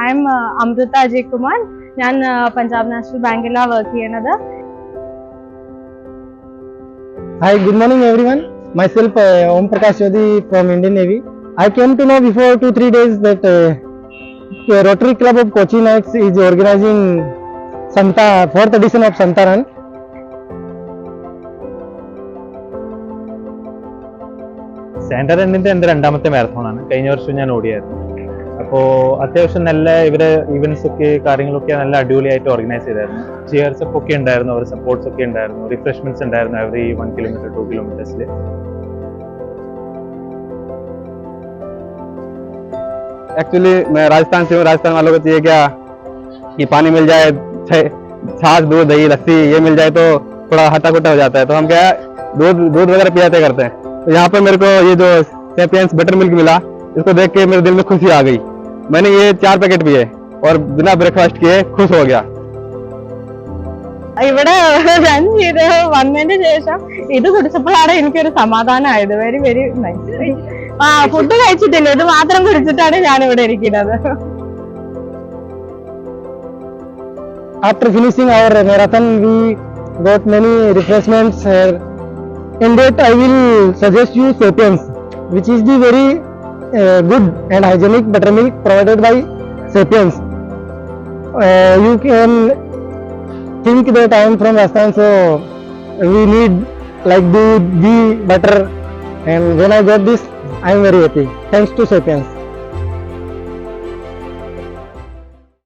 I am Amrita Ajay Kumar. ഞാൻ Punjab national ബാങ്കിലാണ് work ചെയ്യുന്നത്. Hi, good morning everyone. Myself Om Prakash Jyoti from Indian Navy. I came to know before 2-3 days that Rotary Club of Kochi Knights is organizing Santa 4th edition of Santa Run. Santa റണ്ണിന്റെ എൻ്റെ രണ്ടാമത്തെ മാരത്തോണാണ്. കഴിഞ്ഞ വർഷം ഞാൻ ഓടിയായിരുന്നു. അപ്പോൾ അത്യാവശ്യം നല്ല ഇവരെ ഈവൻസ് ഒക്കെ കാര്യങ്ങളൊക്കെ നല്ല അടിപൊളിയായിട്ട് ഓർഗനൈസ് ചെയ്തായിരുന്നു. ചിയേഴ്സ് ഒക്കെ ഉണ്ടായിരുന്നു, അവർ സപ്പോർട്ട്സ് ഒക്കെ ഉണ്ടായിരുന്നു, റിഫ്രഷ്മെന്റ്സ് ഉണ്ടായിരുന്നു എവറി 1 കിലോമീറ്റർ 2 കിലോമീറ്റേഴ്സിൽ. एक्चुअली मैं राजस्थान से हूँ. राजस्थान वालों को चाहिए क्या कि पानी मिल जाए, छाछ दूध दही लस्सी ये मिल जाए तो थोड़ा हट्टा कुट्टा हो जाता है. तो हम क्या दूध वगैरह पिलाते करते हैं. तो यहाँ पे मेरे को ये जो सैपियंस बटर मिल्क मिला, इसको देख के मेरे दिल में खुशी आ गई. मैंने ये 4 पैकेट पिए और बिना ब्रेकफास्ट किए खुश हो गया. ഇവിടെ റൺ ചെയ്ത് വന്നതിന് ശേഷം ഇത് കുടിച്ചപ്പോഴാണ് എനിക്കൊരു സമാധാനമായത്. Very very nice. ഫുഡ് കഴിച്ചിട്ടില്ല, ഇത് മാത്രം കുടിച്ചിട്ടാണ് ഞാൻ ഇവിടെ ഇരിക്കുന്നത്. After finishing our marathon, we got many refreshments. In that, I will suggest you Sapiens, which is the very good and hygienic buttermilk provided by Sapiens. You can think that I am from Rajasthan, so we need like the ghee, butter, and when I got this, I am very happy. Thanks to Sapiens.